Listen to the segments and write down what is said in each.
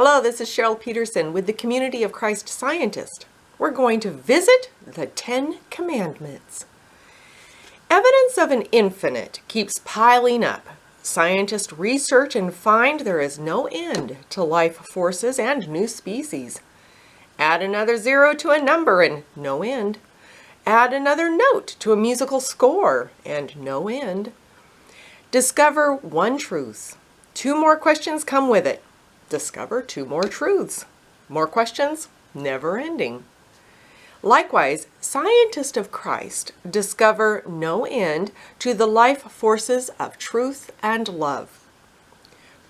Hello, this is Cheryl Peterson with the Community of Christ Scientists. We're going to visit the 10 Commandments. Evidence of an infinite keeps piling up. Scientists research and find there is no end to life forces and new species. Add another zero to a number and no end. Add another note to a musical score and no end. Discover one truth. Two more questions come with it. Discover two more truths. More questions, never ending. Likewise, scientists of Christ discover no end to the life forces of truth and love.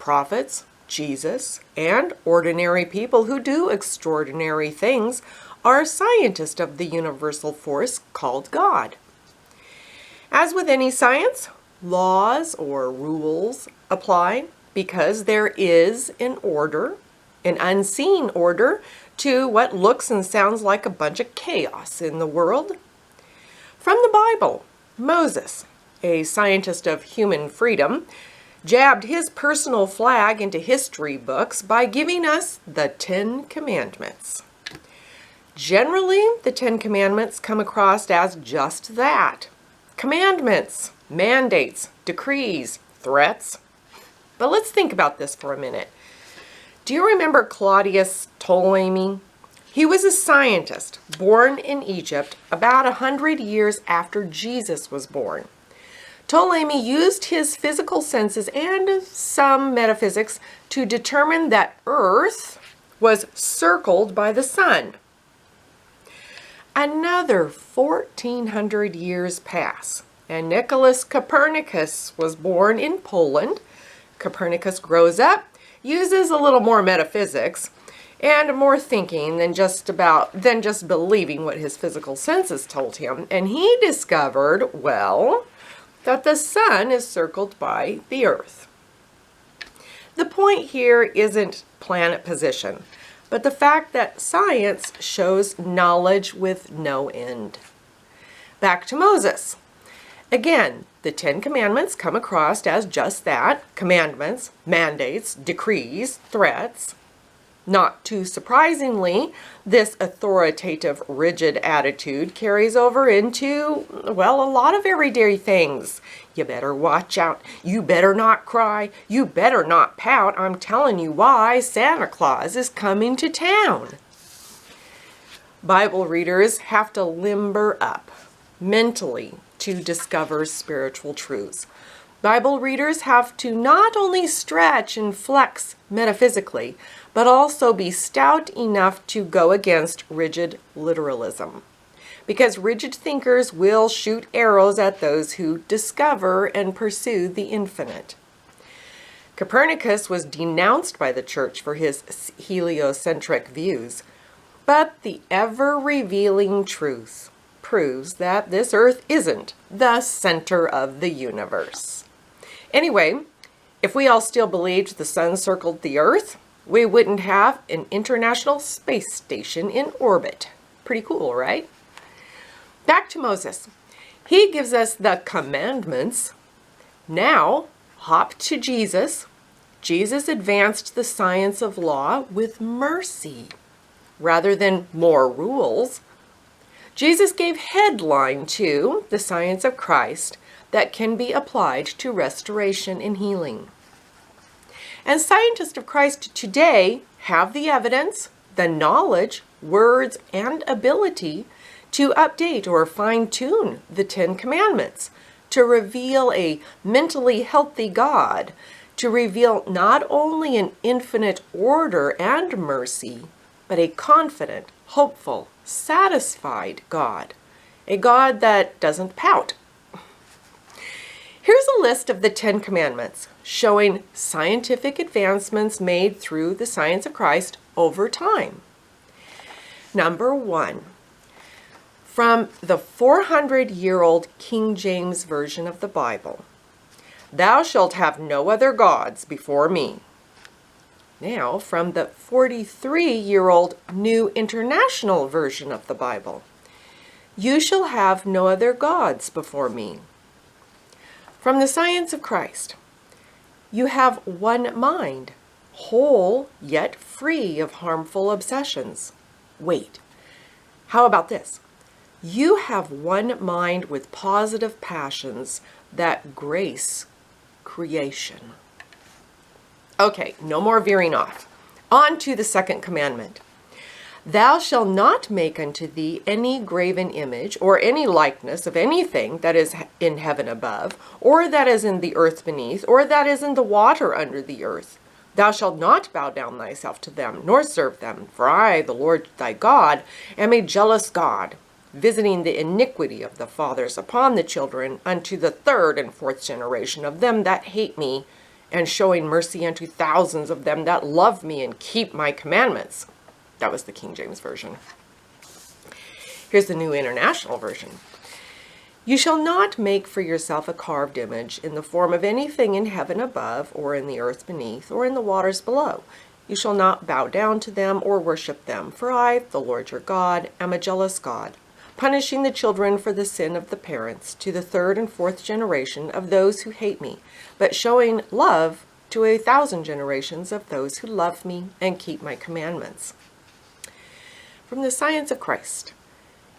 Prophets, Jesus, and ordinary people who do extraordinary things are scientists of the universal force called God. As with any science, laws or rules apply because there is an order, an unseen order, to what looks and sounds like a bunch of chaos in the world. From the Bible, Moses, a scientist of human freedom, jabbed his personal flag into history books by giving us the 10 Commandments. Generally, the 10 Commandments come across as just that. Commandments, mandates, decrees, threats. But let's think about this for a minute. Do you remember Claudius Ptolemy? He was a scientist born in Egypt about 100 years after Jesus was born. Ptolemy used his physical senses and some metaphysics to determine that Earth was circled by the sun. Another 1,400 years pass, and Nicholas Copernicus was born in Poland. Copernicus grows up, uses a little more metaphysics and more thinking than just believing what his physical senses told him, and he discovered, well, that the sun is circled by the Earth. The point here isn't planet position, but the fact that science shows knowledge with no end. Back to Moses. Again, the 10 Commandments come across as just that: commandments, mandates, decrees, threats. Not too surprisingly, this authoritative, rigid attitude carries over into, well, a lot of everyday things. You better watch out. You better not cry. You better not pout. I'm telling you why. Santa Claus is coming to town. Bible readers have to limber up mentally to discover spiritual truths. Bible readers have to not only stretch and flex metaphysically, but also be stout enough to go against rigid literalism. Because rigid thinkers will shoot arrows at those who discover and pursue the infinite. Copernicus was denounced by the church for his heliocentric views, but the ever-revealing truth proves that this Earth isn't the center of the universe. Anyway, if we all still believed the sun circled the Earth, we wouldn't have an international space station in orbit. Pretty cool, right? Back to Moses. He gives us the commandments. Now, hop to Jesus. Jesus advanced the science of law with mercy rather than more rules. Jesus gave headline to the science of Christ that can be applied to restoration and healing. And scientists of Christ today have the evidence, the knowledge, words, and ability to update or fine-tune the 10 Commandments, to reveal a mentally healthy God, to reveal not only an infinite order and mercy, but a confident, hopeful, satisfied God, a God that doesn't pout. Here's a list of the 10 Commandments showing scientific advancements made through the science of Christ over time. Number 1, from the 400-year-old King James Version of the Bible, "Thou shalt have no other gods before me." Now, from the 43-year-old New International Version of the Bible, "You shall have no other gods before me." From the Science of Christ, "You have one mind, whole yet free of harmful obsessions. Wait, how about this? You have one mind with positive passions that grace creation. Okay, no more veering off. On to the second commandment. Thou shalt not make unto thee any graven image or any likeness of anything that is in heaven above, or that is in the earth beneath, or that is in the water under the earth. Thou shalt not bow down thyself to them, nor serve them. For I, the Lord thy God, am a jealous God, visiting the iniquity of the fathers upon the children unto the third and fourth generation of them that hate me, and showing mercy unto thousands of them that love me and keep my commandments. That was the King James Version. Here's the New International Version. You shall not make for yourself a carved image in the form of anything in heaven above, or in the earth beneath, or in the waters below. You shall not bow down to them or worship them, for I, the Lord your God, am a jealous God, punishing the children for the sin of the parents to the third and fourth generation of those who hate me, but showing love to 1,000 generations of those who love me and keep my commandments. From the Science of Christ,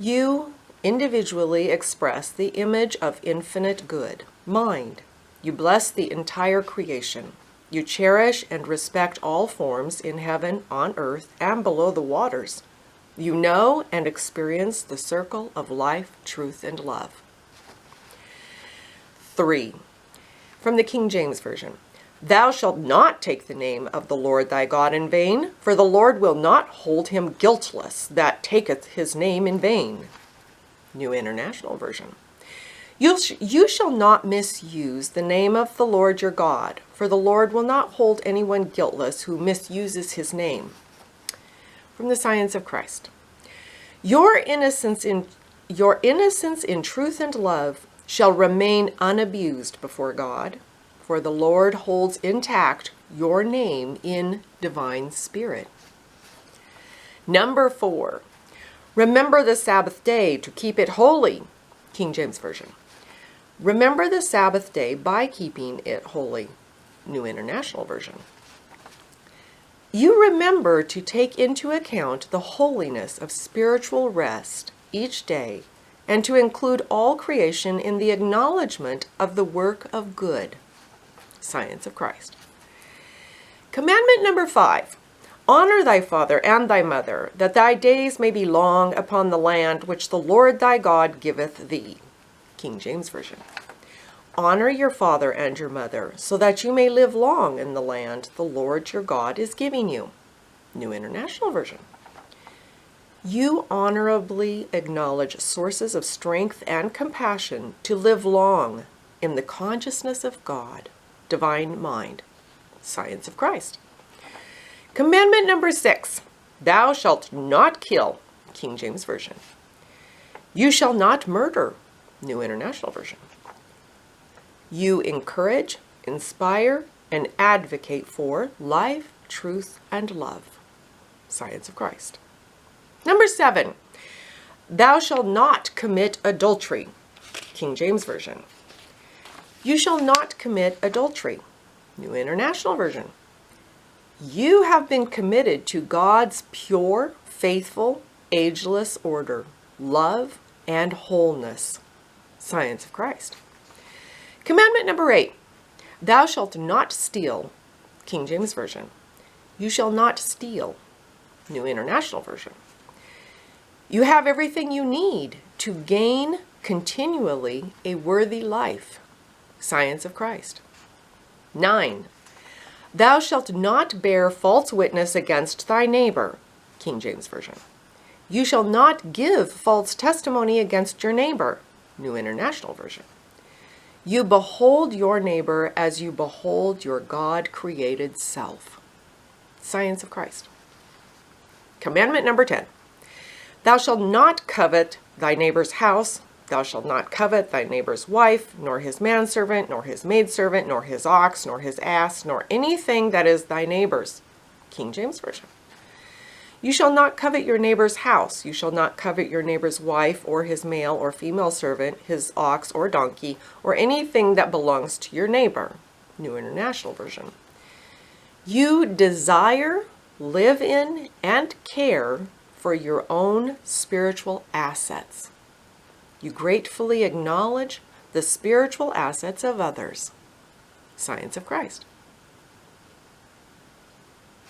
you individually express the image of infinite good, mind. You bless the entire creation. You cherish and respect all forms in heaven, on earth, and below the waters. You know and experience the circle of life, truth, and love. 3. From the King James Version. Thou shalt not take the name of the Lord thy God in vain, for the Lord will not hold him guiltless that taketh his name in vain. New International Version. You shall not misuse the name of the Lord your God, for the Lord will not hold anyone guiltless who misuses his name. From the Science of Christ. Your innocence in truth and love shall remain unabused before God, for the Lord holds intact your name in divine spirit. Number 4. Remember the Sabbath day to keep it holy. King James Version. Remember the Sabbath day by keeping it holy. New International Version. You remember to take into account the holiness of spiritual rest each day, and to include all creation in the acknowledgement of the work of good. Science of Christ. Commandment number 5. Honor thy father and thy mother, that thy days may be long upon the land which the Lord thy God giveth thee. King James Version. Honor your father and your mother, so that you may live long in the land the Lord your God is giving you. New International Version. You honorably acknowledge sources of strength and compassion to live long in the consciousness of God, divine mind. Science of Christ. Commandment number 6. Thou shalt not kill. King James Version. You shall not murder. New International Version. You encourage, inspire, and advocate for life, truth, and love. Science of Christ. Number 7. Thou shalt not commit adultery. King James Version. You shall not commit adultery. New International Version. You have been committed to God's pure, faithful, ageless order, love, and wholeness. Science of Christ. Commandment number 8. Thou shalt not steal. King James Version. You shall not steal. New International Version. You have everything you need to gain continually a worthy life. Science of Christ. 9. Thou shalt not bear false witness against thy neighbor. King James Version. You shall not give false testimony against your neighbor. New International Version. You behold your neighbor as you behold your God-created self. Science of Christ. Commandment number 10. Thou shalt not covet thy neighbor's house. Thou shalt not covet thy neighbor's wife, nor his manservant, nor his maidservant, nor his ox, nor his ass, nor anything that is thy neighbor's. King James Version. You shall not covet your neighbor's house. You shall not covet your neighbor's wife, or his male or female servant, his ox or donkey, or anything that belongs to your neighbor. New International Version. You desire, live in, and care for your own spiritual assets. You gratefully acknowledge the spiritual assets of others. Science of Christ.